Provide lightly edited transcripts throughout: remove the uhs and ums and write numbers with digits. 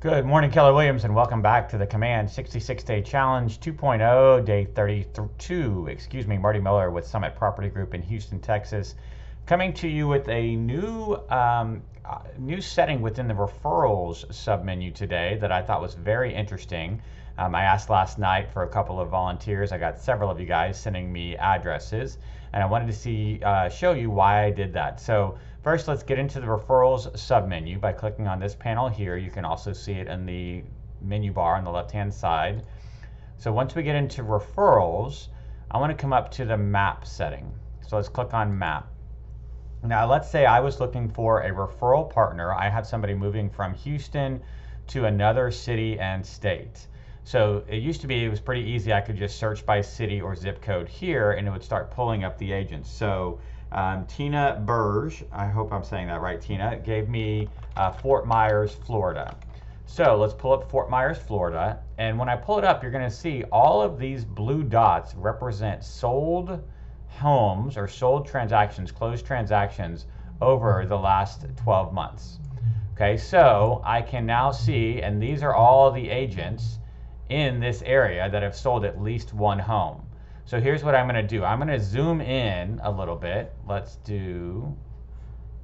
Good morning, Keller Williams, and welcome back to the Command 66-Day Challenge 2.0, day 32. Marty Miller with Summit Property Group in Houston, Texas, coming to you with a new setting within the referrals submenu today that I thought was very interesting. I asked last night for a couple of volunteers. I got several of you guys sending me addresses, and I wanted to show you why I did that. So first, let's get into the referrals submenu by clicking on this panel here. You can also see it in the menu bar on the left-hand side. So once we get into referrals, I want to come up to the map setting. So let's click on map. Now let's say I was looking for a referral partner. I have somebody moving from Houston to another city and state. So it used to be, it was pretty easy. I could just search by city or zip code here and it would start pulling up the agents. So Tina Burge, I hope I'm saying that right, Tina, gave me Fort Myers, Florida. So let's pull up Fort Myers, Florida. And when I pull it up, you're going to see all of these blue dots represent sold homes or sold transactions, closed transactions over the last 12 months. Okay, so I can now see, and these are all the agents in this area that have sold at least one home. So here's what I'm going to do. I'm going to zoom in a little bit. Let's do,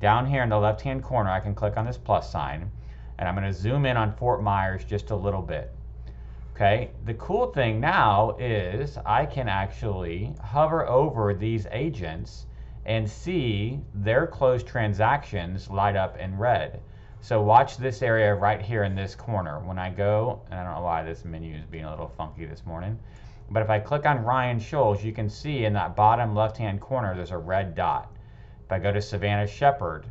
down here in the left-hand corner, I can click on this plus sign, and I'm going to zoom in on Fort Myers just a little bit. Okay, the cool thing now is I can actually hover over these agents and see their closed transactions light up in red. So watch this area right here in this corner. When I go, and I don't know why this menu is being a little funky this morning, but if I click on Ryan Scholes, you can see in that bottom left-hand corner, there's a red dot. If I go to Savannah Shepherd,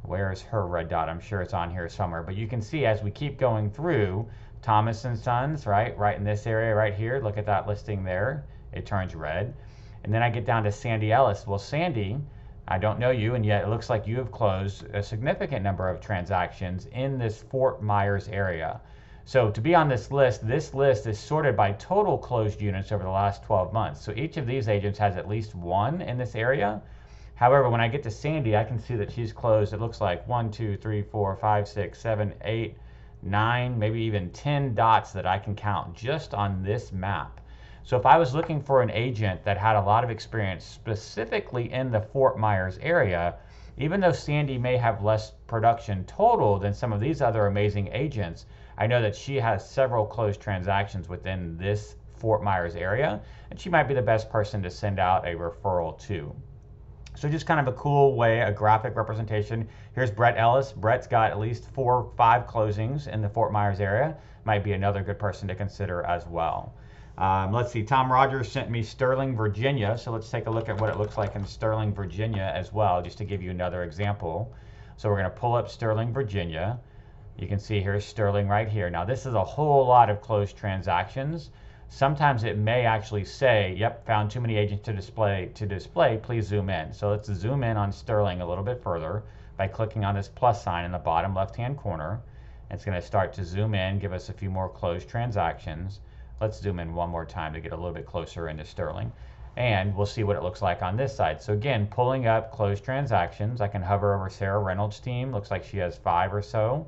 where's her red dot? I'm sure it's on here somewhere, but you can see as we keep going through, Thomas & Sons, right in this area right here, look at that listing there, it turns red. And then I get down to Sandy Ellis. Well, Sandy, I don't know you, and yet it looks like you have closed a significant number of transactions in this Fort Myers area. So to be on this list is sorted by total closed units over the last 12 months. So each of these agents has at least one in this area. However, when I get to Sandy, I can see that she's closed, it looks like 1, 2, 3, 4, 5, 6, 7, 8, 9, maybe even 10 dots that I can count just on this map. So if I was looking for an agent that had a lot of experience specifically in the Fort Myers area, even though Sandy may have less production total than some of these other amazing agents, I know that she has several closed transactions within this Fort Myers area, and she might be the best person to send out a referral to. So just kind of a cool way, a graphic representation. Here's Brett Ellis. Brett's got at least 4 or 5 closings in the Fort Myers area. Might be another good person to consider as well. Let's see, Tom Rogers sent me Sterling, Virginia. So let's take a look at what it looks like in Sterling, Virginia as well, just to give you another example. So we're going to pull up Sterling, Virginia. You can see here's Sterling right here. Now this is a whole lot of closed transactions. Sometimes it may actually say, yep, found too many agents to display, please zoom in. So let's zoom in on Sterling a little bit further by clicking on this plus sign in the bottom left-hand corner. It's going to start to zoom in, give us a few more closed transactions. Let's zoom in one more time to get a little bit closer into Sterling. And we'll see what it looks like on this side. So again, pulling up closed transactions, I can hover over Sarah Reynolds' team. Looks like she has 5 or so.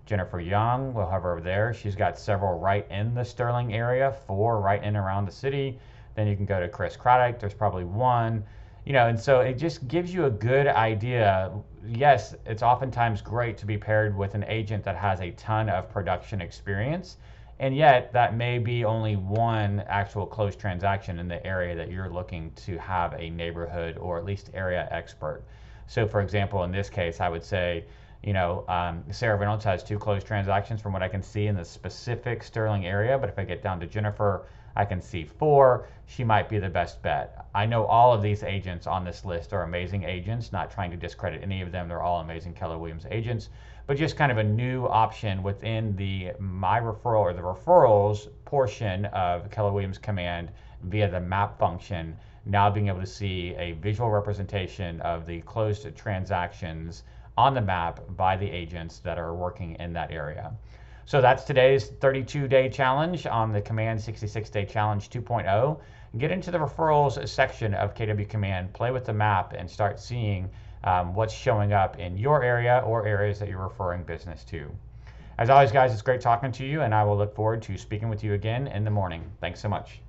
Jennifer Young, we'll hover over there. She's got several right in the Sterling area, 4 right in around the city. Then you can go to Chris Craddock, there's probably 1. You know, and so it just gives you a good idea. Yes, it's oftentimes great to be paired with an agent that has a ton of production experience, and yet that may be only one actual closed transaction in the area that you're looking to have a neighborhood or at least area expert. So for example, in this case, I would say, you know, Sarah Reynolds has 2 closed transactions from what I can see in the specific Sterling area, but if I get down to Jennifer, I can see 4. She might be the best bet. I know all of these agents on this list are amazing agents, not trying to discredit any of them. They're all amazing Keller Williams agents, but just kind of a new option within the My Referral or the referrals portion of Keller Williams Command via the map function. Now being able to see a visual representation of the closed transactions on the map by the agents that are working in that area. So that's today's 32-day challenge on the Command 66-Day Challenge 2.0. Get into the referrals section of KW Command, play with the map, and start seeing what's showing up in your area or areas that you're referring business to. As always, guys, it's great talking to you, and I will look forward to speaking with you again in the morning. Thanks so much.